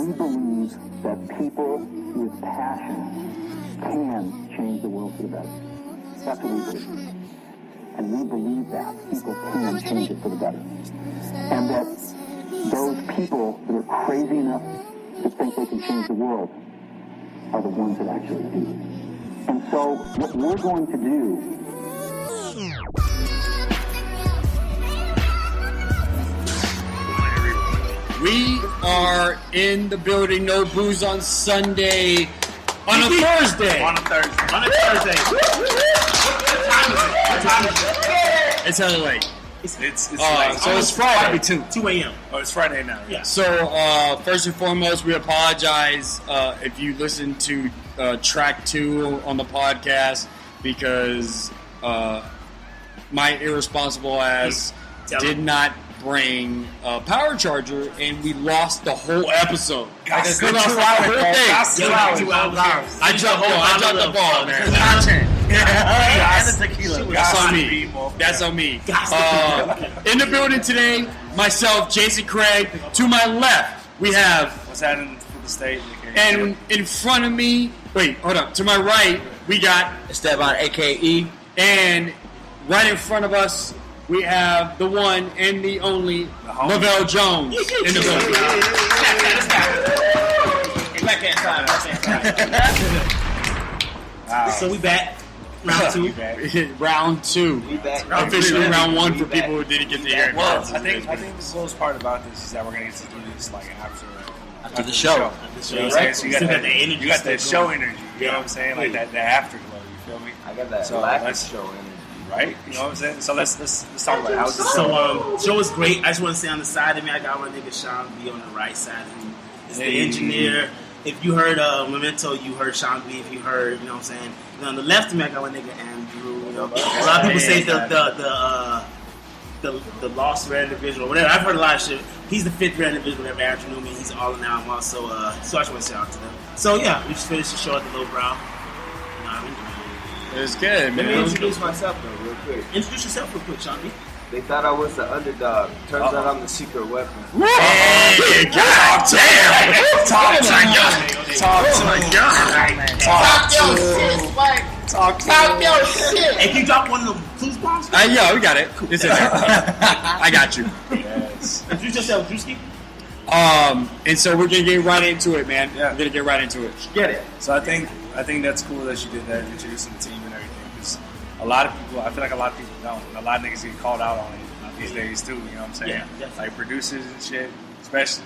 we believe that people with passion can change the world for the better. That's what we believe. And we believe that people can change it for the better. And that those people that are crazy enough to think they can change the world are the ones that actually do. And so what we're going to do We are in the building. No booze on Sunday. On a Thursday. On a Thursday. What time is it? It's hella late. It's late. So it's Friday. 2 a.m. Oh, it's Friday now. Yeah. So first and foremost, we apologize if you listen to track 2 on the podcast because my irresponsible ass did not bring a power charger, and we lost the whole episode. I dropped the ball, man. That's on me. In the building today, myself, Jason Craig. To my left, we have what's happening for the state. And in front of me, wait, hold up. To my right, we got Esteban, a.k.a. And right in front of us, we have the one and the only Lavell Jones in the building. Wow. So we back. Round 2. Round 2. We back. Officially round 1 for people who didn't get to hear it. Well, I think the coolest part about this is that we're gonna get to do this like after the show. Right? So you got that show energy. You know what I'm saying? Like that afterglow. You feel me? I got that show energy. Right? You know what I'm saying? So let's talk about it. How's the show? So show was great. I just want to say on the side of me, I got my nigga Sean B on the right side of me. He's the engineer. If you heard Memento, you heard Sean B. If you heard, you know what I'm saying. And on the left of me, I got my nigga Andrew. You know, a lot of people say the lost rare individual, whatever. I've heard a lot of shit. He's the 5th rare individual that Andrew knew me. He's all in now. I'm also so I just want to say out to them. So yeah, we just finished the show at the Low Brow. You know what I mean? It was good, man. Let me introduce myself though, real quick. Introduce yourself real quick, Sean B. They thought I was the underdog. Turns out I'm the secret weapon. Hey, God damn! Talk to your shit. Hey, can you drop one of them clues bombs? Yeah, we got it. It's in there. I got you. Yes. Introduce yourself, Drewski. And so we're gonna get right into it, man. Yeah. We're gonna get right into it. Get it. So I think that's cool that you did that, introducing the team and everything. Because a lot of people, I feel like a lot of people don't. And a lot of niggas get called out on it these days too. You know what I'm saying? Yeah, like producers and shit, especially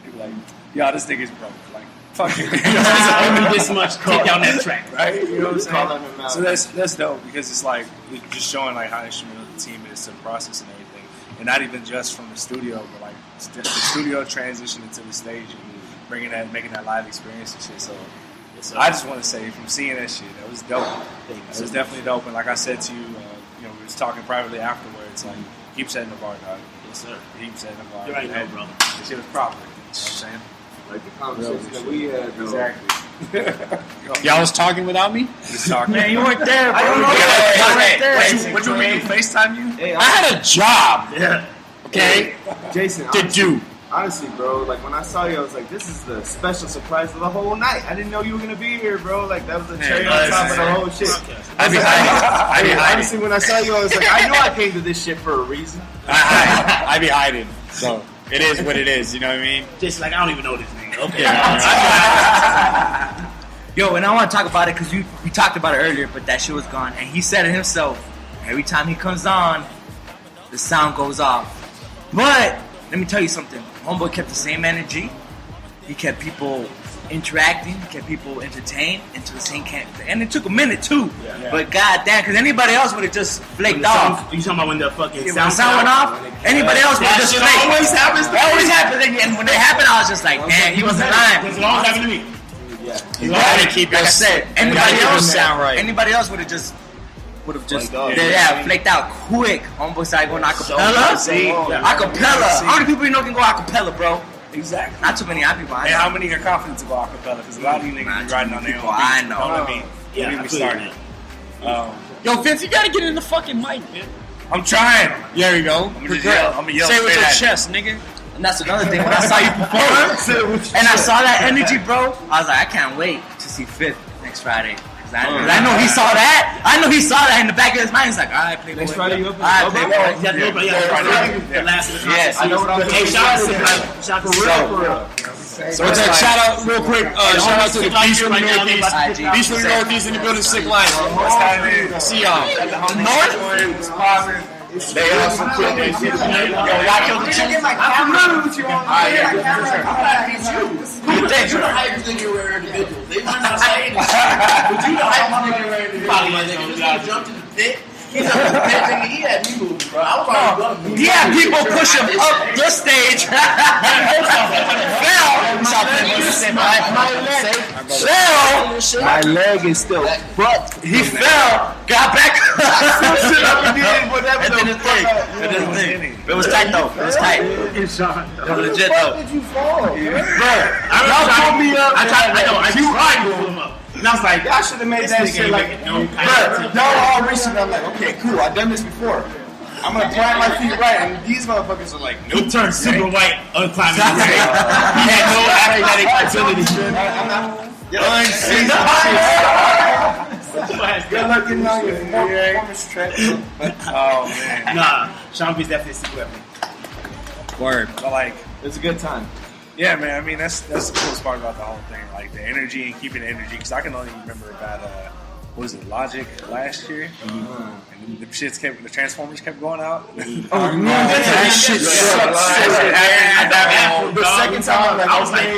people like, yo, this nigga's broke. Like, fuck you. Only this much kick down that track, right? You know what I'm saying? So that's dope because it's like we're just showing like how instrumental the team is to the process and everything, and not even just from the studio, but like the studio transition into the stage and making that live experience and shit. So I just want to say, from seeing that shit, that was dope. It was definitely dope. And like I said to you, we was talking privately afterwards. Like, keep setting the bar, dog. Yes, sir. Keep setting the bar. You're right, no, bro. The shit was proper. You know what I'm saying? Like the conversation that we had. Exactly. Y'all was talking without me? Just talking. Man, you weren't there, bro. What you mean? FaceTime you? Hey, I had a job. Yeah. Okay. Jason, honestly, bro, like when I saw you, I was like, this is the special surprise of the whole night. I didn't know you were gonna be here, bro. Like that was the cherry on top of the whole shit. Honestly, when I saw you, I was like, I know I came to this shit for a reason. I be hiding. So it is what it is. You know what I mean? Just like I don't even know this nigga. Okay. Yeah. Yo, and I want to talk about it because we talked about it earlier, but that shit was gone. And he said it himself. Every time he comes on, the sound goes off. But let me tell you something. Homeboy kept the same energy. He kept people interacting. He kept people entertained into the same camp. And it took a minute too. Yeah. But goddamn, because anybody else would have just flaked off. You talking about when the fucking sound went off? Anybody else would have just flaked. Always happens. It always happens. And when it happened, I was just like, man, he wasn't lying. It's always happened to me. You gotta keep your said. Anybody else would have just flaked out quick. Homeboy started going acapella. Acapella. How many people you know can go acapella, bro? Exactly. Not too many people. And how many are confident to go acapella? Because a lot of you niggas be riding on their own beats. I know. You know what I mean? Yeah, Don't even start. Yo, Vince, you gotta get in the fucking mic, man. I'm trying. There you go. I'm gonna yell. Say it with your chest, nigga. And that's another thing. When I saw you perform, and I saw that energy, bro, I was like, I can't wait to see Fifth next Friday. Cause I know he saw that. I know he saw that in the back of his mind. He's like, all right, Playboy. Next Friday, you open all right, Playboy. The last of the Yes. I know what I'm Hey, saying. shout out for real. So what's that? Shout out real quick. Shout out to the Beast from the Northeast. Beast from the Northeast in the building. Sick life. See y'all. North. They also put this shit. Yo, y'all killed the chicken. I'm running with you on the camera. You the hype nigga were individuals. They might not say anything. But you the hype nigga were individuals. This nigga jumped in the pit. He's up in the pit nigga. He had me moving, bro. I was already going. He had people push him up the stage. Fell. My leg is still, but He fell. Got back up. It did his thing. It was tight though. It was tight. It was legit though. did you fall? Y'all pulled me up. I tried to pull him up. And I was like, Y'all should have made that shit like, y'all all reaching. I'm like, okay, cool. I've done this before. I'm gonna plant my feet right, and these motherfuckers are like, nope. he turned super white on climbing the stage. He had no athletic ability. Good looking on your performance track. Oh man, Nah, Sean B's definitely a super athlete. Word. but like, It's a good time. yeah, man. I mean, that's the coolest part about the whole thing, like the energy and keeping the energy. Because I can only remember about what was it, Logic last year, and the Transformers kept going out. That shit sucks. The second time, I was like, I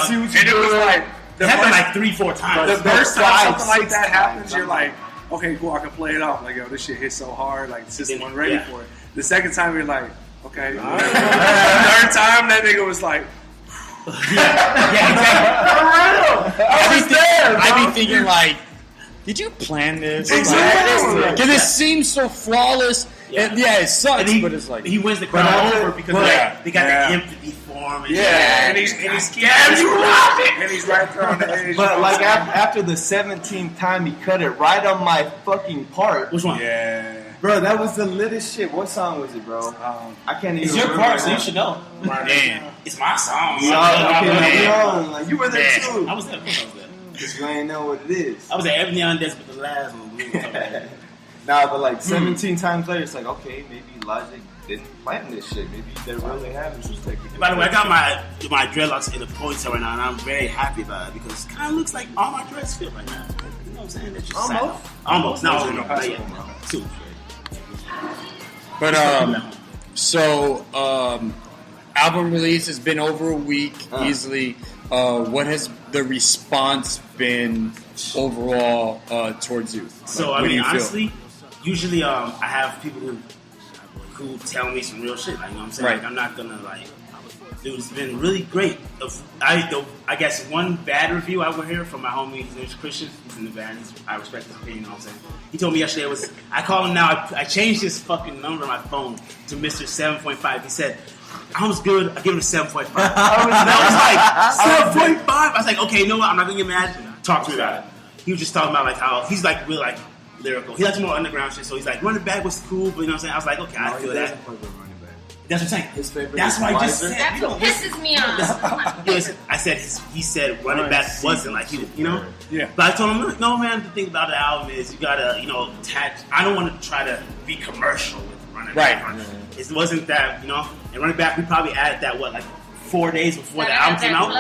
see what you it was like. It happened like 3-4 times. The first time something like that happens, you're like, okay, cool, I can play it off. Like, yo, this shit hits so hard, like the system wasn't ready for it. The second time, you're like, okay. The third time, that nnigga was like, I be thinking like, did you plan this? Exactly. Because it seems so flawless. And it sucks, And but it's like he wins the crowd over because they got the empathy form. and he's and he's right there on the edge. But like after the 17th time, he cut it right on my fucking part. Which one? Yeah. Bro, that was the littest shit. What song was it, bro? I can't even. It's your remember part, so now. you should know. man. It's my song. Like, you were there too. I was there. Of course I was there. Because you ain't know what it is. I was at Ebony on Desk with the last one. Nah, but like 17 times later, it's like, okay, maybe Logic didn't plan this shit. Maybe they're really having some technical. By the way, I got my dreadlocks in a ponytail right now, and I'm very happy about it because it kind of looks like all my dreads fit right now. You know what I'm saying? That's just almost. No, not yet. Soon. But album release has been over a week easily. What has the response been overall towards you? So Like, I what do mean, you feel? honestly, usually I have people who tell me some real shit. Like, you know what I'm saying? Right. Like, I'm not gonna like. Dude, it's been really great. I guess one bad review I would hear from my homie, his name's Christian. He's in the band. I respect his opinion. You know what I'm saying? He told me yesterday I called him now. I changed his fucking number on my phone to Mr. 7.5. He said, I was good. I give it a 7.5. I was like, 7.5? I was like, okay, you know what? I'm not gonna get mad. Talk to me about it. He was just talking about like how he's like really like lyrical. He likes more underground shit, so he's like, Running Back was cool, but you know what I'm saying? I was like, okay, I feel that. That's what I'm saying. His favorite. That's why I just said. That's what pisses me off. Listen, I said he said Running Back wasn't like he, you know. Yeah. But I told him, look, no man. The thing about the album is you gotta, you know, attach. I don't want to try to be commercial with Running Back. Right. It wasn't that, you know. And Running Back, we probably added that 4 days before the album came out.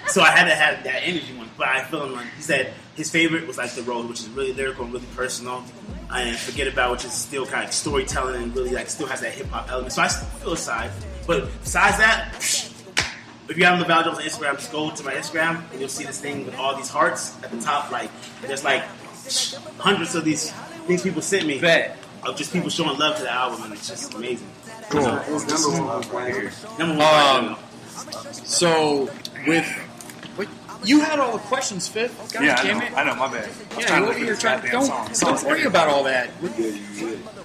So I had to have that energy one. But I feel him like he said his favorite was like The Road, which is really lyrical and really personal. And Forget About, which is still kind of storytelling and really like still has that hip hop element. So I still feel a side. But besides that, if you have Lavell Jones on Instagram, just go to my Instagram and you'll see this thing with all these hearts at the top. Like there's like hundreds of these things people sent me of just people showing love to the album, and it's just amazing. Cool. Number one. So with you had all the questions, Fifth. God damn it. I know, my bad. Yeah, you're over here trying. Don't worry about all that.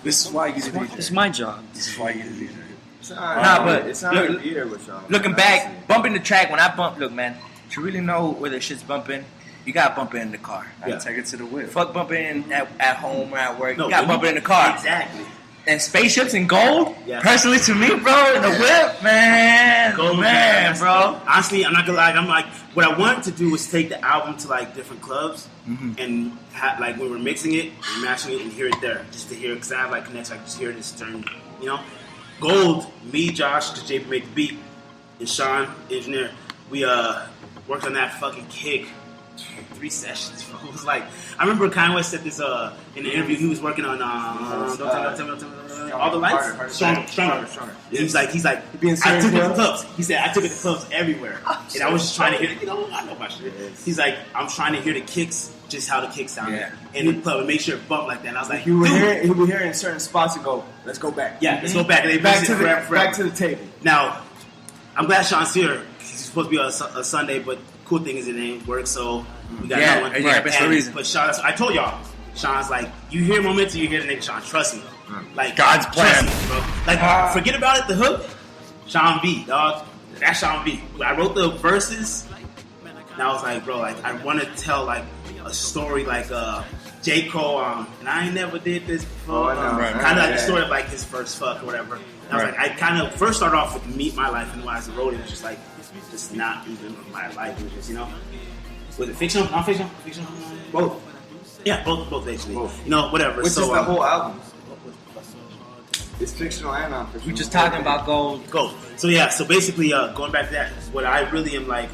This is why you get to It's my job. This is why you get to DJ. Nah, but it's not gonna be here with y'all. looking back, bumping the track when I bump. Look, man, to really know where the shit's bumping, you gotta bump it in the car. Yeah. Take it to the whip. Fuck bumping in at home or at work. You gotta bump it in the car. Exactly. And spaceships and gold. Yeah. Personally, to me, bro, in the whip, man, Gold, man, bro. Honestly, I'm not gonna lie. I'm like, what I wanted to do was take the album to like different clubs and like when we're mixing it, and mashing it, and hear it there, just to hear, because I have like connects, like just hear this turn, you know. Gold, me, Josh, because JP made the beat, and Sean, engineer, we worked on that fucking kick. 3 sessions, bro. It was like, I remember Kanye West said this in the interview. He was working on Don't Tell Me, All the Lights. Stronger. He's like, I took it to clubs. He said, I took it to clubs everywhere, and I was just trying to hear. I know my shit. He's like, I'm trying to hear the kicks, just how the kicks sound in the club, and make sure it bump like that. And I was like, he would hear in certain spots and go, "Let's go back." Yeah, let's go back. And they back to the table. Now, I'm glad Sean's here. He's supposed to be on a Sunday, but cool thing is it didn't work, so we got another one. Yeah, that's the reason. But Sean, I told y'all, Sean's like, you hear Memento, you hear the nigga Sean. Trust me. Like God's plan. trust me, bro. Like, forget about it. The hook, Sean B, dog. That's Sean B. I wrote the verses, and I was like, bro, like I want to tell like a story like J. Cole, and I ain't never did this before. Kind of like the story of like his first fuck or whatever. And I was like, I kind of first started off with Meet My Life, and when I wrote it, it was just like, just not even my life. It was just, you know, was it fictional, non-fictional, fictional, both. Yeah, both actually. Both. You know, whatever. Which is the whole album. It's fictional and non-fictional. We just talking about gold. So yeah, so basically, going back to that, what I really am like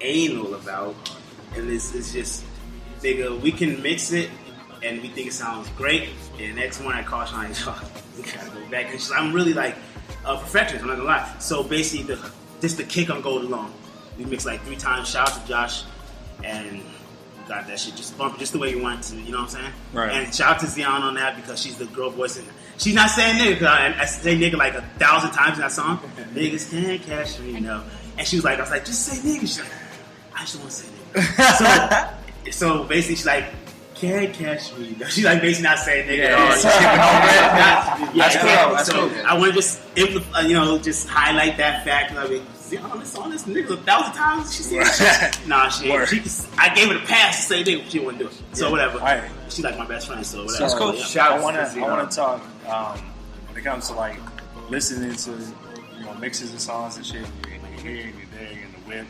anal about, and this is just, nigga, we can mix it, and we think it sounds great, and next one I call Sean, we gotta go back. And I'm really like a perfectionist, I'm not gonna lie. So basically, just the kick on Gold alone, we mixed like 3 times. Shout out to Josh, and we got that shit just bumping just the way you want it to, you know what I'm saying? Right. And shout out to Zion on that, because she's the girl voice, and she's not saying nigga, because I say nigga like 1,000 times in that song. Niggas can't catch me, you know. And she was like, I was like, just say nigga. She's like, I just want to say nigga. So basically, she's like, can't catch me. She's like basically not saying nigga at all. She's skipping over it. That's cool. I want to just, just highlight that fact. I mean, on this nigga 1,000 times. She said, nah, she ain't. I gave her the pass to say nigga, but she wouldn't do it. So whatever. Right. She's like my best friend. So whatever. That's cool. Yeah. I want to talk when it comes to like listening to mixes and songs and shit. You're here, you're there, you're in the whip,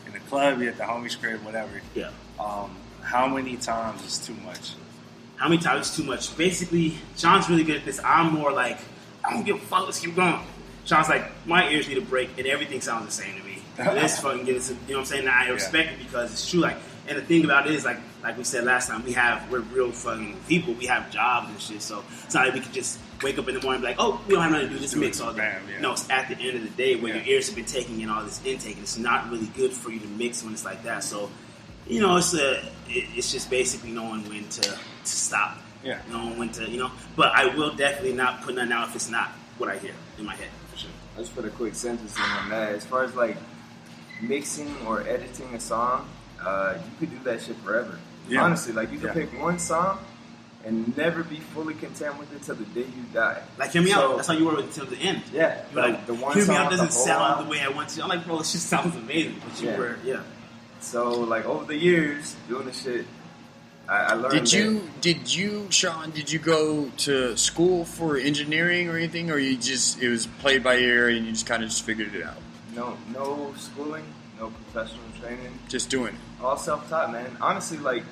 in the club, you're at the homie's crib, whatever. Yeah. How many times is too much? How many times is too much? Basically, Sean's really good at this. I'm more like, I don't give a fuck, let's keep going. Sean's like, my ears need a break, and everything sounds the same to me. Let's fucking get it. You know what I'm saying? Now, I respect it because it's true. Like, and the thing about it is, like we said last time, we're real fucking people. We have jobs and shit, so it's not like we can just wake up in the morning and be like, oh, we don't have nothing to do, just mix all day. No, it's at the end of the day where your ears have been taking in all this intake, and it's not really good for you to mix when it's like that. So, it's just basically knowing when to stop. Yeah. Knowing when to, But I will definitely not put nothing out if it's not what I hear in my head, for sure. Let's put a quick sentence in on that. As far as like mixing or editing a song, you could do that shit forever. Yeah. Honestly, like you could pick one song and never be fully content with it till the day you die. Like Hear Me Out, that's how you were until the end. Yeah. Like the one Hear song Me Out doesn't sound album. the way I want to. I'm like, bro, it just sounds amazing. But you were, So like over the years doing the shit, I learned. Did you, Sean? Did you go to school for engineering or anything, or it was played by ear and you just kind of just figured it out? No schooling, no professional training. Just doing it. All self-taught, man. Honestly, like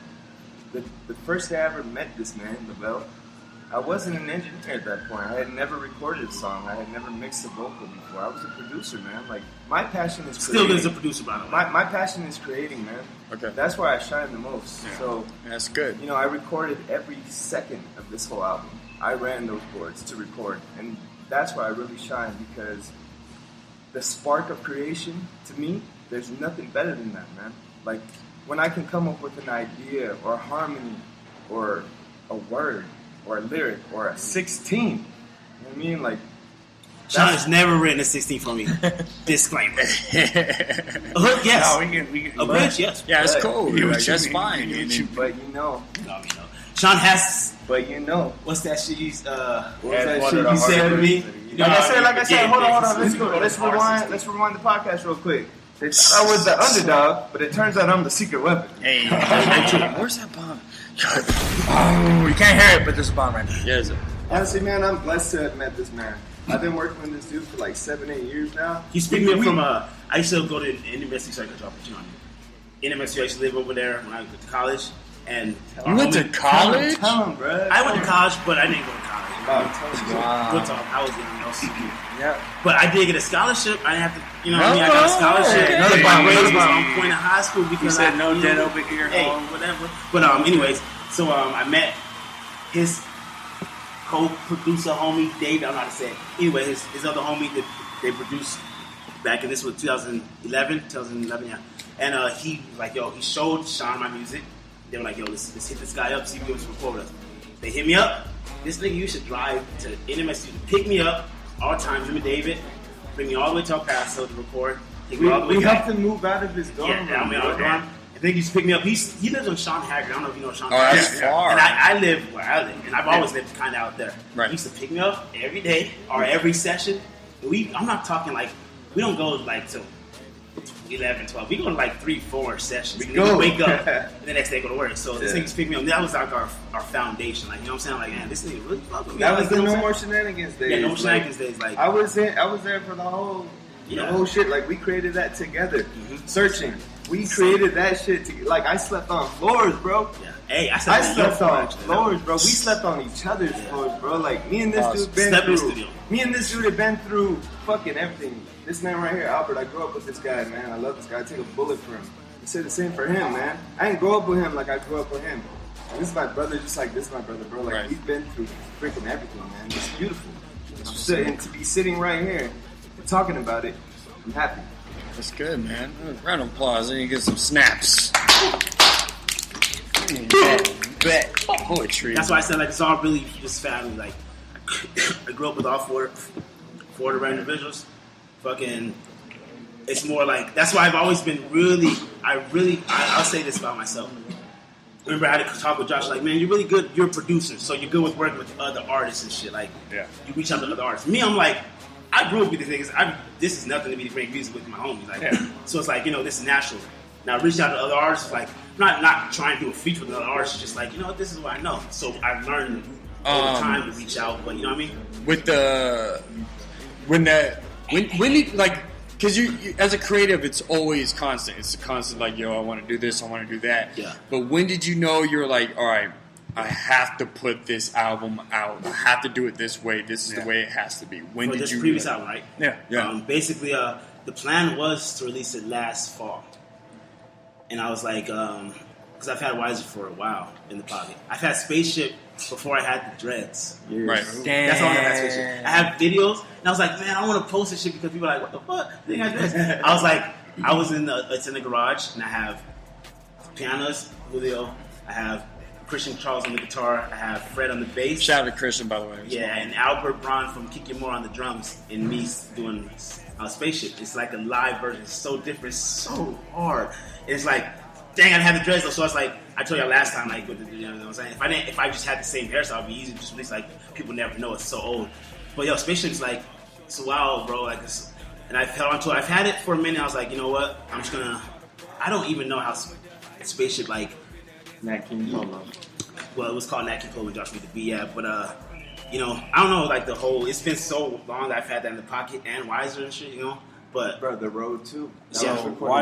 the first day I ever met this man, Lavell, I wasn't an engineer at that point. I had never recorded a song. I had never mixed a vocal before. I was a producer, man. Like my passion is still good as a producer, by the way. My passion is creating, man. Okay. That's where I shine the most. Yeah. So that's good. I recorded every second of this whole album. I ran those boards to record, and that's where I really shine because the spark of creation, to me, there's nothing better than that, man. Like when I can come up with an idea or harmony or a word or a lyric or a 16, you know what I mean? Like Sean has never written a 16 for me. Disclaimer. A hook, yes. No, we can a bridge, yes. Yeah, it's cool. That's fine. But Sean has. But what's that shit? What's that shit you said to me? Like I said. Hold on. Let's go. Let's rewind the podcast real quick. I was the underdog, but it turns out I'm the secret weapon. Hey, where's that bomb? Oh, you can't hear it, but there's a bomb right now. Yeah, is it? Honestly, man, I'm blessed to have met this man. I've been working with this dude for like 7-8 years now. He's speaking me up from I used to go to NMSU, so I could drop it on you. NMSU, I used to live over there when I went to college. And you went to college? Tell him, bro. I went to college, but I didn't go to college. Wow. We'll talk. I was young. I was stupid. Yeah. But I did get a scholarship. I didn't have to, you know what I mean? I got a scholarship. Okay. My grades was on point in high school because You said no debt over here. Hey, whatever. But anyways, so I met his co-producer homie, David. I don't know how to say it. Anyway, his other homie that they produced back in this was 2011, yeah. And he was like, yo, he showed Sean my music. They were like, yo, let's hit this guy up, see if he wants to record with us. They hit me up. This nigga, you should drive to NMSU to pick me up all the time, him and David. Bring me all the way to El Paso to record. Take me all the way We back. helped him move out of his dorm. Yeah, down me out of dorm. I think he used to pick me up. He lives on Sean Haggard. I don't know if you know Sean Oh, Haggard. that's far. And I live where I live, and I've always lived kind of out there. Right. He used to pick me up every day or every session. I'm not talking like, we don't go like to 11, 12. We go to like 3-4 sessions. We go wake up and the next day go to work. So this nigga's pick me up. That was like our foundation. Like, you know what I'm saying? Like, man, this nigga really fuck with me. That like, was the you know No what I'm More saying? Shenanigans days. Yeah, No More Shenanigans days. Like, I was there for the whole shit. Like, we created that together. Mm-hmm. Searching. We created that shit together. Like, I slept on floors, bro. yeah. Hey, I slept on floors, bro. We slept on each other's floors, bro. Like, me and this dude been Slept in the through. studio. Me and this dude have been through fucking everything. This man right here, Albert, I grew up with this guy, man. I love this guy. I take a bullet for him. I said the same for him, man. I didn't grow up with him like I grew up with him. And this is my brother, just like this is my brother, bro. Like, Right. we've been through freaking everything, man. It's beautiful. And to be sitting right here and talking about it, I'm happy. That's good, man. Round of applause. Then you get some snaps. Bet. Poetry. That's why I said, like, it's all really just family. Like, I grew up with all four of the individuals. Fucking, it's more like, that's why I've always been I'll say this about myself. Remember, I had to talk with Josh, like, man, you're really good. You're a producer, so you're good with working with other artists and shit. Like, Yeah. you reach out to other artists. Me, I'm like, I grew up with these niggas. This is nothing to me to make music with my homies. Like, so it's like, you know, this is natural. Now, reach out to other artists, like, not trying to do a feature with another artist, just like, you know what, this is what I know. So I've learned over time to reach out, but you know what I mean? With when did, like, because you as a creative, it's always constant. It's constant, like, yo, I want to do this, I want to do that. Yeah. But when did you know you're like, all right, I have to put this album out. I have to do it this way. This is the way it has to be. When For did this you? previous album, right? Yeah. Basically, the plan was to release it last fall. And I was like, because I've had Wiser for a while in the pocket. I've had Spaceship before I had the dreads. Right. Damn. That's all I had Spaceship. I have videos, and I was like, man, I want to post this shit because people are like, what the fuck? They got this. I was like, it's in the garage, and I have pianos, Julio. I have Christian Charles on the guitar. I have Fred on the bass. Shout out to Christian, by the way. Yeah, and Albert Braun from Kick Your More on the drums, and me doing Spaceship. It's like a live version. It's so different, so hard. It's like, dang, I had the dreads though. So it's like, I told y'all last time, like, you know what I'm saying? If I just had the same hairstyle, it'd be easy to just release. Like, people never know it's so old. But yo, Spaceship's like, it's wild, bro. Like, and I've held on to it. I've had it for a minute. I was like, you know what? I'm just gonna. I don't even know how Spaceship, like, Nat King Cole. well, it was called Nat King Cole when Josh made the beat, but you know, I don't know, like, the whole, it's been so long that I've had that in the pocket and Wiser and shit, you know, but Bro, the road too. So why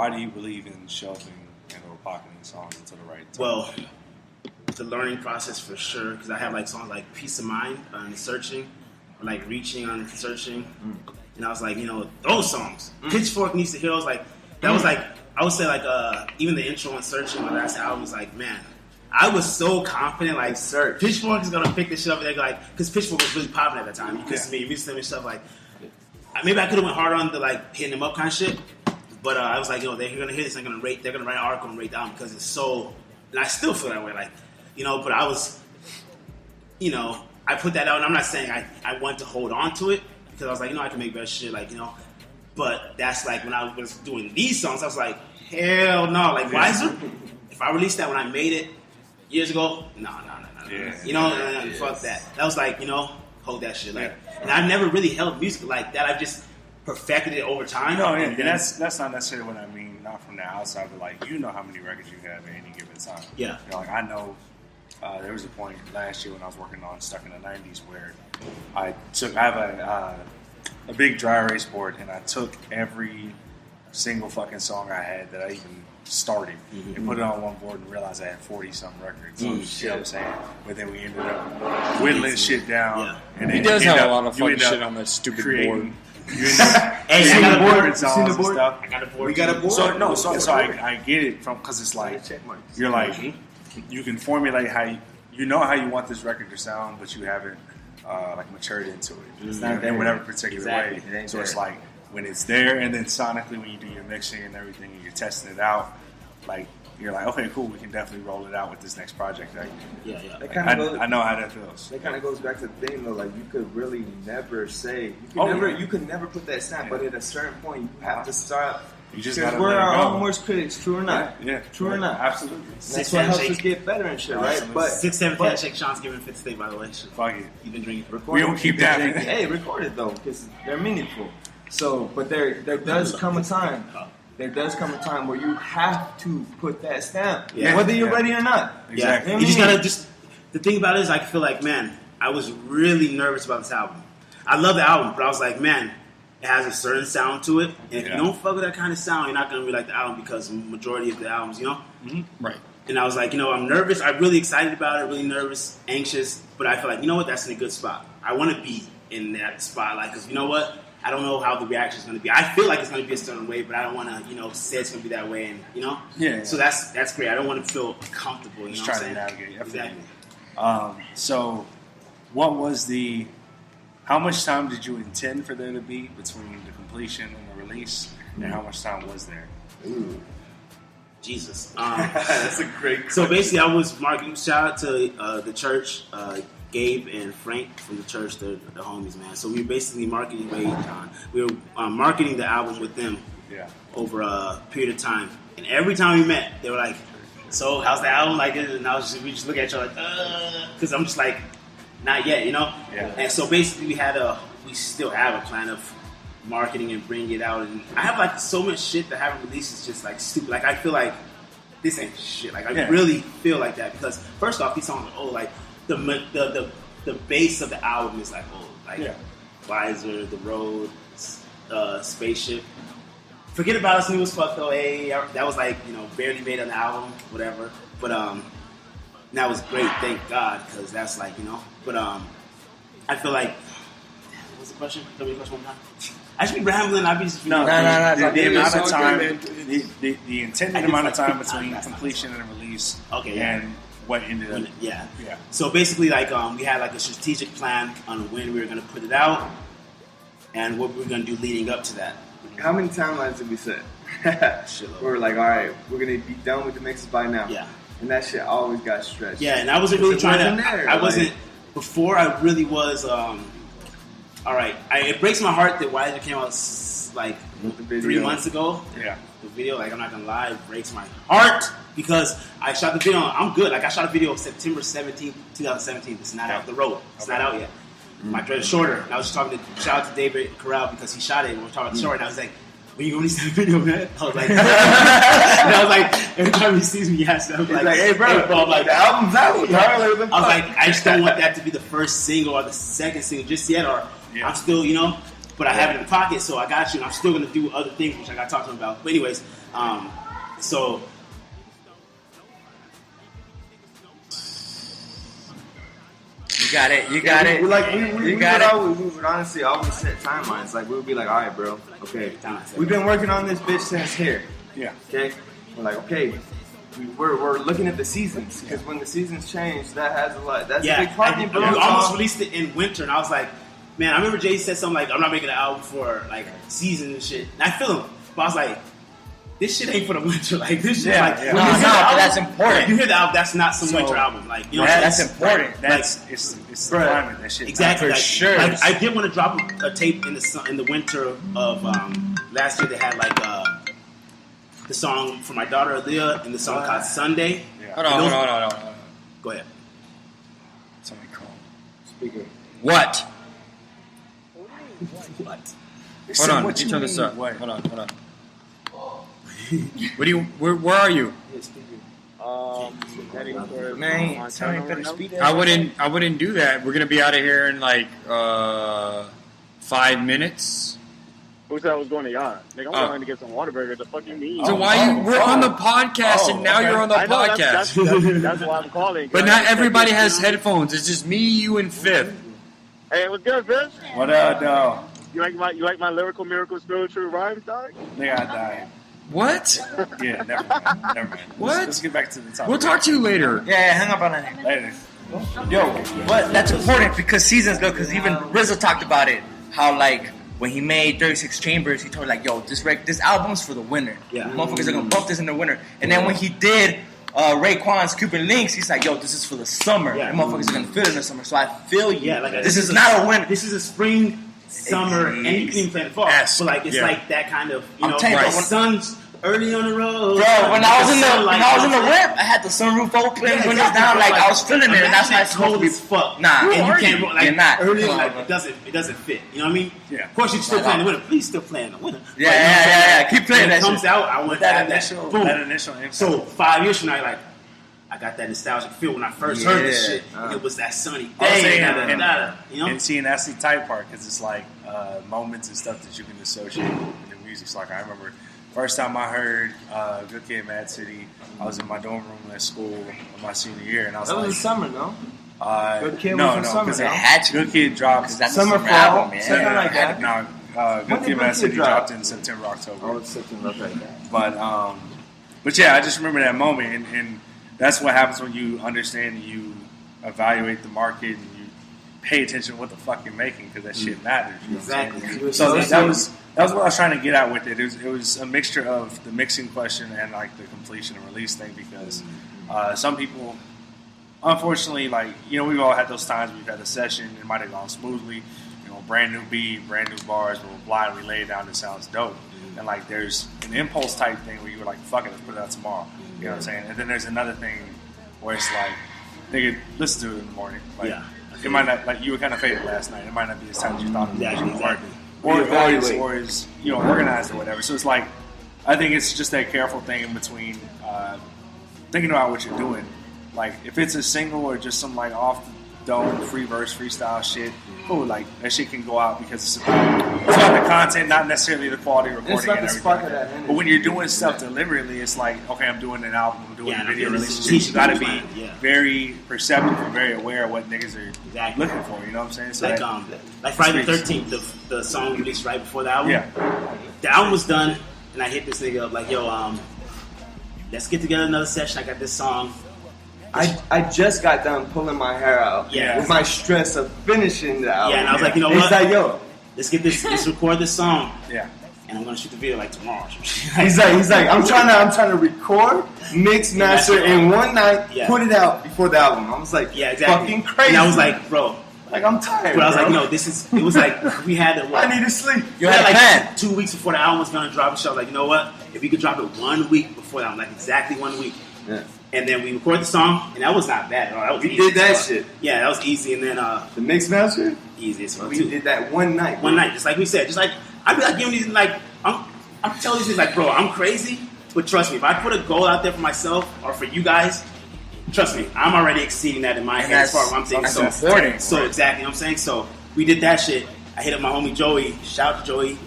do you believe in shelving and or pocketing songs until the right time? well, the learning process for sure, because I have like songs like Peace of Mind on Searching, or like Reaching on Searching, and I was like, you know, those songs, Pitchfork Needs to Hear those, like, that was like, I would say, like, even the intro on Searching, my last album, was like, man, I was so confident, like, Pitchfork is gonna pick this shit up, and they're like, because Pitchfork was really popping at that time. You could see me, and stuff, like, maybe I could have went harder on the, like, hitting them up kind of shit, but I was like, you know, they're gonna hear this, they're gonna write an article and rate down because it's so, and I still feel that way, like, you know, but I was, you know, I put that out, and I'm not saying I want to hold on to it, because I was like, you know, I can make better shit, like, you know, but that's like, when I was doing these songs, I was like, hell no, like, Wiser, if I released that when I made it years ago, no. You know, fuck that. That was like, you know, hold that shit, like, and I've never really held music like that. I've just perfected it over time. No, and that's not necessarily what I mean, not from the outside, but like, you know how many records you have at any given time. Yeah. You know, like, I know there was a point last year when I was working on Stuck in the 90s where I have a big dry erase board, and I took every single fucking song I had that I even started and put it on one board and realized I had 40-something records. You know what I'm saying? But then we ended up whittling shit down. Yeah. And He then does end have up- a lot of you fucking end up shit on that stupid creating- board. You end up Hey, creating I got a board. different songs and stuff. I got a board. We got a board. So I get it from because it's like Check marks. you're like you can formulate how you know how you want this record to sound, but you haven't like matured into it. It's not in there. whatever particular Exactly. It way. ain't So it's there. like when it's there, and then sonically when you do your mixing and everything, and you're testing it out, like you're like, okay, cool, we can definitely roll it out with this next project. Like, Yeah. That kind of goes. I know how that feels. That kind of goes back to the thing though. Like you could really never say you could never put that stamp, but at a certain point you have to start. You just Because gotta we're let it our go. own worst critics, true or not. Yeah, True or not. Absolutely. That's what helps us get better and shit, right? But 6-7 but- handshake. Sean's giving fifth state, by the way. Fuck it. You've been drinking. We don't keep that. Hey, record it though, because they're meaningful. So, but there does come a time. There does come a time where you have to put that stamp, Yeah. whether you're Yeah. ready or not. Exactly. Yeah, you just gotta the thing about it is, I feel like, man, I was really nervous about this album. I love the album, but I was like, man, it has a certain sound to it, and if Yeah. you don't fuck with that kind of sound, you're not gonna really like the album because the majority of the albums, you know. Right. And I was like, I'm nervous. I'm really excited about it, really nervous, anxious, but I feel like, you know what, that's in a good spot. I want to be in that spot, like, because you know what, I don't know how the reaction is going to be. I feel like it's going to be a certain way, but I don't want to, say it's going to be that way, and Yeah. So that's great. I don't want to feel comfortable. You Just know what trying I'm to saying? navigate. Exactly. So, what was how much time did you intend for there to be between the completion and the release, and how much time was there? Ooh, Jesus. that's a great. So basically, I was marketing. Shout out to the church, Gabe and Frank from the church, the homies, man. So we were basically marketing. We were marketing the album with them Yeah. over a period of time, and every time we met, they were like, "So how's the album?" Like, and we just look at each other like, because I'm just like, not yet, Yeah. And so basically, we still have a plan of marketing and bringing it out, and I have like so much shit that I haven't released. Is just like stupid. Like I feel like this ain't shit. Like I really feel like that because first off, these songs are old. Like the base of the album is like old. Like Wiser, The Road, Spaceship. Forget About Us, New as Fuck though. Hey, that was like barely made on the album, whatever. But that was great, thank God, because that's like But I feel like what's the question? Tell me the question one more time. I should be rambling. I'd be just No. The amount of all time, good, the intended amount of time between completion and release, Okay, yeah. and what ended up. Yeah. Yeah. So basically, like we had like a strategic plan on when we were going to put it out and what we were going to do leading up to that. How many timelines did we set? Shitload. We were like, all right, we're gonna be done with the mixes by now. Yeah. And that shit always got stretched. Yeah, and I wasn't really Because it trying wasn't to. there, I like- wasn't before. I really was. All right. It breaks my heart that Wiser came out like With the video. 3 months ago. Yeah. The video, like I'm not gonna lie, it breaks my heart because I shot the video. I'm good. Like I shot a video September 17th, 2017. It's not out the road. It's not out yet. My dread is shorter. And I was just talking to shout out to David Corral because he shot it. And we were talking about the short. And I was like, "When you gonna release that video, man?" I was like, and I was like, every time he sees me, he asks me, I'm He's like, like, hey, bro, I'm like, the album's out. I was like, I just don't want that to be the first single or the second single just yet, or I'm still, but I have it in the pocket, so I got you, and I'm still going to do other things, which I got to talk to him about. But anyways, so... You got it. We would honestly always set timelines. Like we would be like, all right, bro, okay, we've been working on this bitch since here. Yeah. Okay, we're like, okay, we're looking at the seasons because when the seasons change, that has a lot. That's a big part of it, bro. We almost released it in winter, and I was like, man, I remember Jay said something like, I'm not making an album for like season and shit. And I feel him, but I was like, this shit ain't for the winter. Like this shit, like when you hear the album, that's important. Like, you hear the album, that's not some winter album. Like That's important. It's the climate. That shit. Exactly, For like, sure. Like, I did want to drop a tape in the winter of last year. They had like the song for my daughter Aaliyah and the song called Sunday. Yeah. Hold on. Go ahead. Somebody call. Speaker. What? What? Hold on. Let me turn this up. What? Hold on. What do you? Where are you? Yeah, speaker. Heading towards Man, tell me better Montana. speed. I wouldn't do that. We're gonna be out of here in like 5 minutes. Who said I was going to yacht? Nigga, I'm going to get some Whataburger. The fuck you mean? So we're on the podcast and now you're on the I know, podcast. that's why I'm calling. But not everybody has headphones. It's just me, you, and Fifth. Hey, what's good, Vince? What up, dog? You like my lyrical miracle spiritual rhymes, dog? Nigga, I died. What? Yeah, never mind. What? Let's get back to the topic. We'll talk to you later. Yeah, hang up on that. Later. Yo, but that's important because seasons go. Because even RZA talked about it. How like when he made 36 Chambers, he told like, yo, this album's for the winter. Yeah. Motherfuckers are gonna bump this in the winter. And then when he did Raekwon's Cuban Links, he's like, yo, this is for the summer. Yeah. And motherfuckers are gonna feel it in the summer. So I feel you. Yeah, like this is not a winter. This is a spring, summer, and you can even play in the fall. Yes. So like it's Yeah. like that kind of I'm telling you, the sun's early on the road. Bro, when I was in the whip, whip, I had the sunroof open, Yeah, windows exactly, down, bro. like Like, I was feeling it, and that's how it's supposed to cold be. as fuck. Nah, and you are can't you? like You're not. early. Come on, Like bro. it doesn't fit. You know what I mean? Yeah. Of course, you can still Not play in the at winter. Please still play in the winter. Yeah, But, you know what I'm yeah, saying? yeah. Keep playing when that it comes shit. out, I want That that initial- boom. That initial impact. So 5 years from now, like I got that nostalgic feel when I first heard this Yeah. shit. It was that sunny I was day. saying, You know? and see, and that's the tight part because it's like moments and stuff that you can associate with the music. So like I remember first time I heard Good Kid, Mad City, I was in my dorm room at school my senior year, and I was That like, was the summer, no? Good Kid no, was in no, summer, because no? It had to. Good Kid dropped. That's Summer, a summer fall, album, man. something like that. No, When Good did Kid, Mad Good City Kid drop? dropped in September, October. Oh, it's September, okay. But yeah, I just remember that moment, and that's what happens when you understand and you evaluate the market and you pay attention to what the fuck you're making because that shit matters. You know what I'm saying? Exactly. So that was what I was trying to get at with it. It was a mixture of the mixing question and like the completion and release thing because some people, unfortunately, like we've all had those times we've had a session, it might have gone smoothly, brand new beat, brand new bars, but we're blindly laid down. It sounds dope. And like there's an impulse type thing where you're like, fuck it, let's put it out tomorrow. You know what I'm saying? And then there's another thing where it's like, nigga, listen to it in the morning. Like, Yeah. it might not, like you were kind of faded last night. It might not be as tight as you thought it was. Exactly. Or is organized or whatever. So it's like, I think it's just that careful thing in between thinking about what you're doing. Like if it's a single or just some like off the dome free verse freestyle shit, cool. Like that shit can go out because it's about the content, not necessarily the quality recording It's like and the everything. spark Like of that. that energy. But when you're doing stuff deliberately, it's like, okay, I'm doing an album, I'm doing Yeah, a video and release. it's You teaching got to people be plan, yeah. very perceptive and very aware of what niggas are Exactly. looking for. You know what I'm saying? So Like that- like Friday the 13th, the song released right before the album. yeah. The album was done, and I hit this nigga up like, yo, let's get together another session. I got this song. I just got done pulling my hair out Yeah. with my stress of finishing the album. Yeah, and I was like, you know It's what? like, yo, Let's record this song, Yeah. and I'm gonna shoot the video like tomorrow. he's like, I'm trying to record, mix, master in one night, Yeah. put it out before the album. I was like, Yeah, exactly. fucking crazy. And I was like, bro, like I'm tired. I was bro. like, no, it was like we had to. I need to sleep. You We had a like plan. 2 weeks before the album was gonna drop. So I was like, you know what? If we could drop it 1 week before the album, like exactly 1 week. Yeah. And then we recorded the song, and that was not bad at all. That was We easy did that as fuck. shit. Yeah, that was easy. And then The mix master, easy as fuck we too. did that one night. One night, just like we said, just like I be like giving these like I'm telling these things like, bro, I'm crazy, but trust me, if I put a goal out there for myself or for you guys, trust me, I'm already exceeding that in my And head as far as I'm thinking. that's So, important. so exactly, what I'm saying. So we did that shit. I hit up my homie Joey. Shout out to Joey.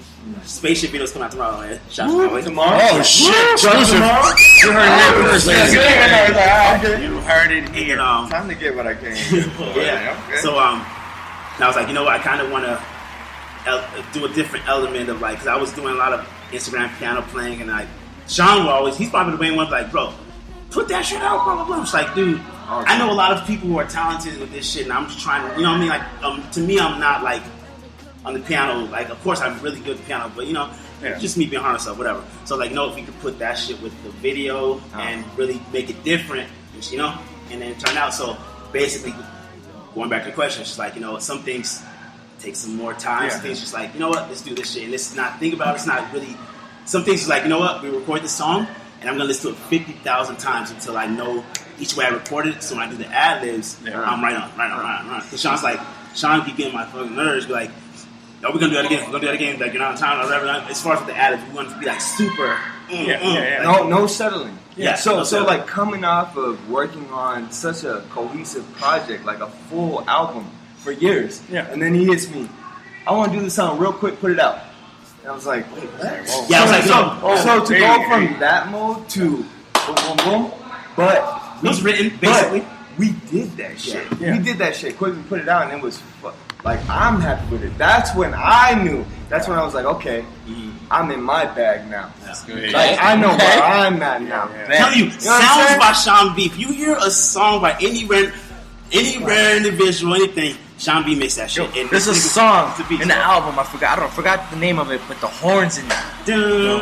Spaceship videos come out tomorrow, man. Shout out to Joey. Tomorrow? Oh shit! Exclusive. You heard it here first, ladies and gentlemen. You heard it And, here. Time to get what I can. yeah. Okay. So and I was like, you know what? I kind of want to do a different element of like, because I was doing a lot of Instagram piano playing, and like Sean will always, he's probably the main one, like, bro, put that shit out, blah blah blah. I'm just like, dude, I know a lot of people who are talented with this shit, and I'm just trying to, you know what I mean? Like, to me, I'm not like on the piano. Like, of course, I'm really good at the piano, but Yeah. just me being hard on myself, whatever. So like, if we could put that shit with the video and really make it different, and then it turned out. So basically, going back to the question, it's just like, some things take some more time. Yeah. Some things just like, you know what, let's do this shit. And let's not think about it. It's not really. Some things is like, you know what, we record this song, and I'm gonna listen to it 50,000 times until I know each way I recorded it. So when I do the ad libs, I'm right on. Because Sean keep getting my fucking nerves. Be like, yo, we're gonna do that again. Like, you're not on time or whatever. As far as with the ad libs, we want it to be like super. Yeah. No settling. Yeah. So like coming off of working on such a cohesive project, like a full album for years, and then he hits me, I want to do this song real quick, put it out. And I was like, wait, what? Yeah, I was like, so to go from that mode to boom, boom, boom, but it was written basically. We did that shit. Yeah. We did that shit quick. We put it out, and it was like I'm happy with it. That's when I knew. That's when I was like, okay, I'm in my bag now. Like I know where I'm at now. I'm telling you, sounds by Sean B. If you hear a song by any rare individual, anything, Sean B makes that shit. And there's a song in the album. I forgot the name of it, but the horns in it.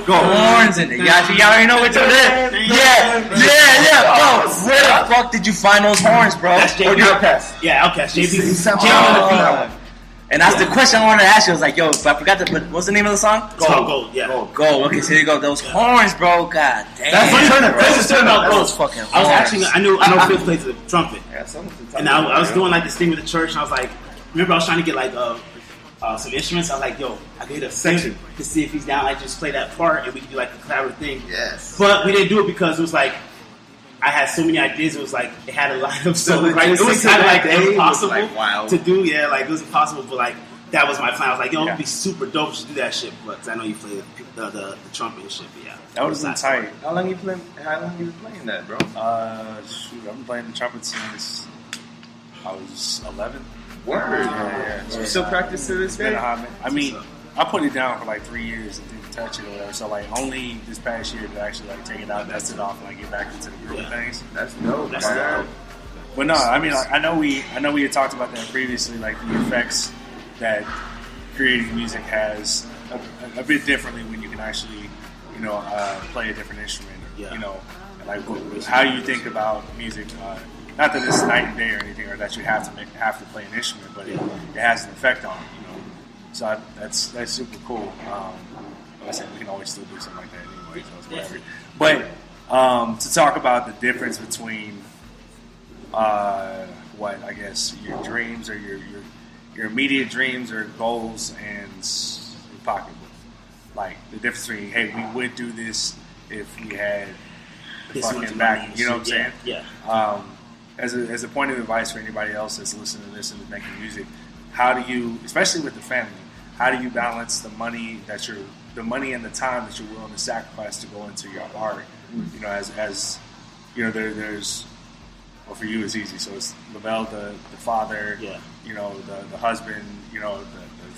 Horns in it. Y'all already know what it is. Yeah. Bro, where the fuck did you find those horns, bro? That's JB. Outcast. Yeah, Outcast. JB. And that's the question I wanted to ask you. I was like, yo, but I forgot to put, what's the name of the song? Gold. Yeah. Gold. Okay, so here you go. Those horns, bro. God damn. That's fucking fucking I was actually, I know Phil plays the trumpet. Yeah, And I was doing like this thing with the church, and I was like, remember I was trying to get like some instruments. I was like, yo, I could hit a section to see if he's down. Like just play that part, and we could do like a collaborative thing. Yes. But we didn't do it because it was like I had so many ideas. It was like it had a lot of so like, it was kind of like impossible to do. Yeah, like it was impossible, but like that was my plan. I was like, yo, it'd be super dope to do that shit. But 'cause I know you play the trumpet and shit. But yeah, that was tight. How long you been playing that, bro? I've been playing the trumpet since I was 11. Word. Yeah. So you still practice to this day? I mean, I put it down for like 3 years and didn't touch it or whatever. So like only this past year did I actually like take it out, dust it off, and like get back into the groove of things. That's dope. That's dope. But no, I mean, like, I know we had talked about that previously, like the effects that creating music has a bit differently when you can actually, play a different instrument. Yeah. And like how you think about music. Not that it's night and day or anything, or that you have to play an instrument, but it has an effect on it. So that's super cool. Like I said, we can always still do something like that anyway, so it's whatever. But to talk about the difference between what I guess your dreams or your immediate dreams or goals and your pocketbook, like the difference between we would do this if we had the fucking back. You know what I'm saying? Yeah. As a point of advice for anybody else that's listening to this and making music, how do you, especially with the family, how do you balance the money and the time that you're willing to sacrifice to go into your art? As there's well, for you it's easy. So it's Lavell, the father, the husband, the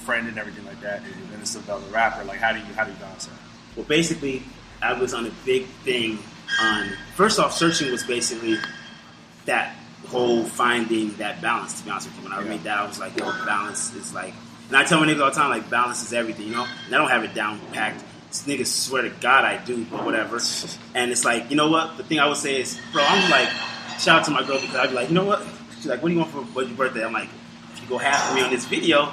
friend and everything like that, and then it's Lavell, the rapper. Like how do you balance that? Well, basically, I was on a big thing on. First off, searching was basically that whole finding that balance, to be honest with you. When I made that, I was like, yo, balance is like, and I tell my niggas all the time, like, balance is everything, And I don't have it down packed. These niggas swear to God I do, but whatever. And it's like, you know what? The thing I would say is, bro, I'm like, shout out to my girl because I'd be like, you know what? She's like, what do you want for your birthday? I'm like, if you go half for me on this video,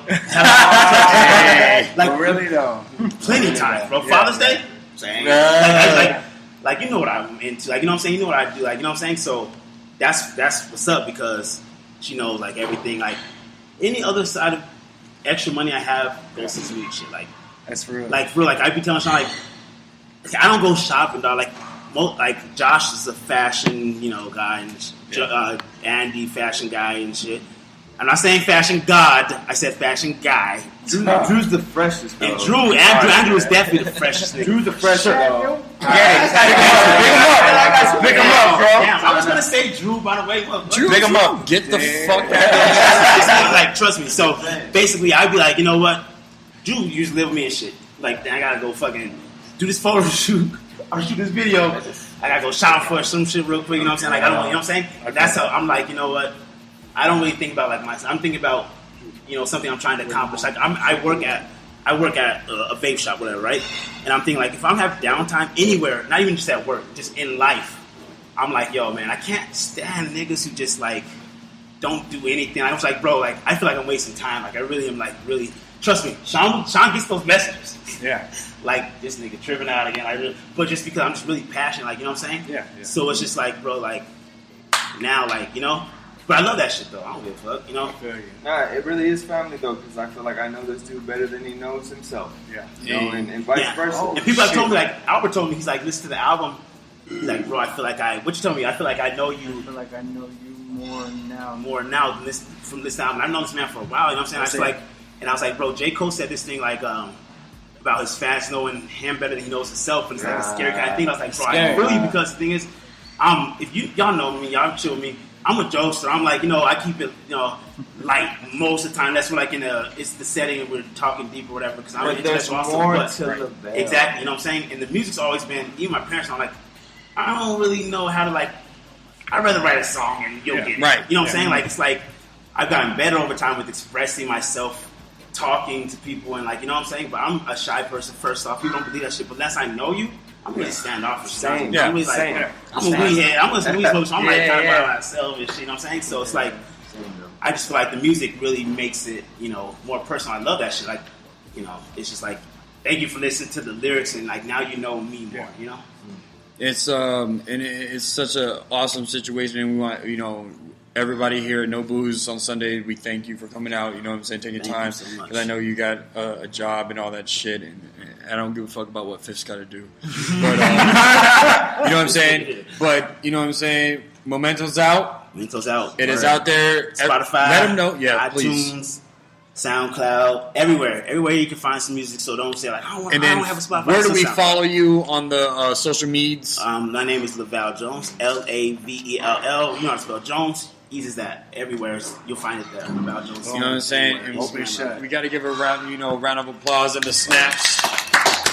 like, really though? Plenty times, bro. Father's Day? Saying. Like, you know what I'm into. Like, you know what I'm saying? You know what I do. Like, you know what I'm saying? So, that's what's up because she knows like everything. Like any other side of extra money I have goes to sweet shit. Like that's for real. Like for real. Like I be telling Sean like I don't go shopping, dog. Like Josh is a fashion guy and Andy fashion guy and shit. I'm not saying fashion god. I said fashion guy. Drew's the freshest. And Andrew is definitely the freshest nigga. Drew's the freshest. Yeah, pick him up, bro. Damn, I was gonna say Drew, by the way. Drew, pick him up. Get the fuck out. Like, trust me. So basically, I'd be like, you know what? Drew usually live with me and shit. Like, I gotta go fucking do this photo shoot. I'll shoot this video. I gotta go shop for some shit real quick. You know what I'm saying? Like, I don't. You know what I'm saying? That's how I'm like. You know what? I don't really think about like myself. I'm thinking about something I'm trying to accomplish. Like I work at a vape shop, whatever, right? And I'm thinking like if I'm having downtime anywhere, not even just at work, just in life, I'm like, yo, man, I can't stand niggas who just like don't do anything. I was like, bro, like I feel like I'm wasting time. Like I really am like really trust me. Sean gets those messages. Yeah. Like this nigga tripping out again. But just because I'm just really passionate, like you know what I'm saying? Yeah. So it's just like, bro, like now, like But I love that shit though. I don't give a fuck, Nah, it really is family though, because I feel like I know this dude better than he knows himself. Yeah. And vice versa. And people have told me, like Albert told me, he's like, listen to the album. like, bro, I feel like what you tell me? I feel like I know you. I feel like I know you more now than from this album. I've known this man for a while. You know what I'm saying? I was like, bro, J. Cole said this thing like about his fans knowing him better than he knows himself, and it's like a scary kind of thing. I was like, bro, I feel you because the thing is, if y'all know me, y'all chill with me. I'm a jokester. I'm like, I keep it, light most of the time. That's when, it's the setting and we're talking deep or whatever. Because I'm an intellectual also. Exactly, you know what I'm saying? And the music's always been, even my parents, I'm like, I don't really know how to, I'd rather write a song and you'll get it. Right. You know what I'm saying? Like, it's like, I've gotten better over time with expressing myself, talking to people, and you know what I'm saying? But I'm a shy person, first off. People don't believe that shit. But unless I know you, I'm really standoffish. Same. I'm really Same. I'm a weedhead. I'm a weed smoker, so I'm talking about myself and shit, you know what I'm saying? So it's like, I just feel like the music really makes it, more personal. I love that shit. It's just like, thank you for listening to the lyrics, and now you know me more, It's and it's such an awesome situation, and we want everybody here at No Booze on Sunday. We thank you for coming out. You know what I'm saying, taking time, because I know you got a job and all that shit, and I don't give a fuck about what Fifth's got to do. But you know what I'm saying. But you know what I'm saying. Memento's out. It is out there. Spotify. Let them know. Yeah, iTunes, please. SoundCloud, everywhere you can find some music. So don't say I don't have a Spotify. Where do we follow you on the social medias? My name is Lavell Jones, Lavell. You know how to spell Jones. Easy as that. Everywhere you'll find it there. Lavell Jones. You know what I'm saying? And we got to give a round of applause and the snaps.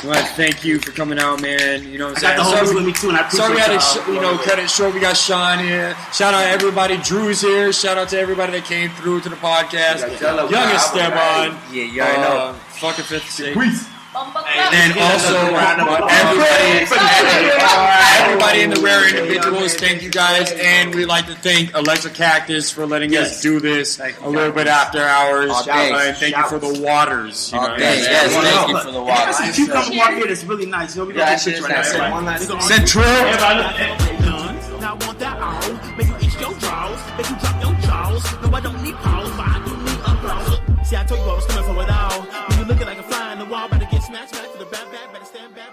I want to thank you for coming out, man. You know what I'm saying? I got the homies with me too, and I appreciate we had to cut it short. We got Sean here. Shout out to everybody. Drew's here. Shout out to everybody that came through to the podcast. Youngest Esteban. Yeah, you already know. Fucking Fifth State. And then also everybody in the Rare Individuals, thank you guys, and we'd like to thank Alexa Cactus for letting us do this a little bit after hours. And thank you for the waters. Yes, thank you for the waters. If you come walk here, it's really nice. We got this picture right now. Central. Now I want that all. Make you eat your jaws. Make you drop your jaws. No, I don't need pause, but I do need applause. See, I told you I was coming for it all. When you looking like a fly in the wall, better get smashed back to the back, better stand back.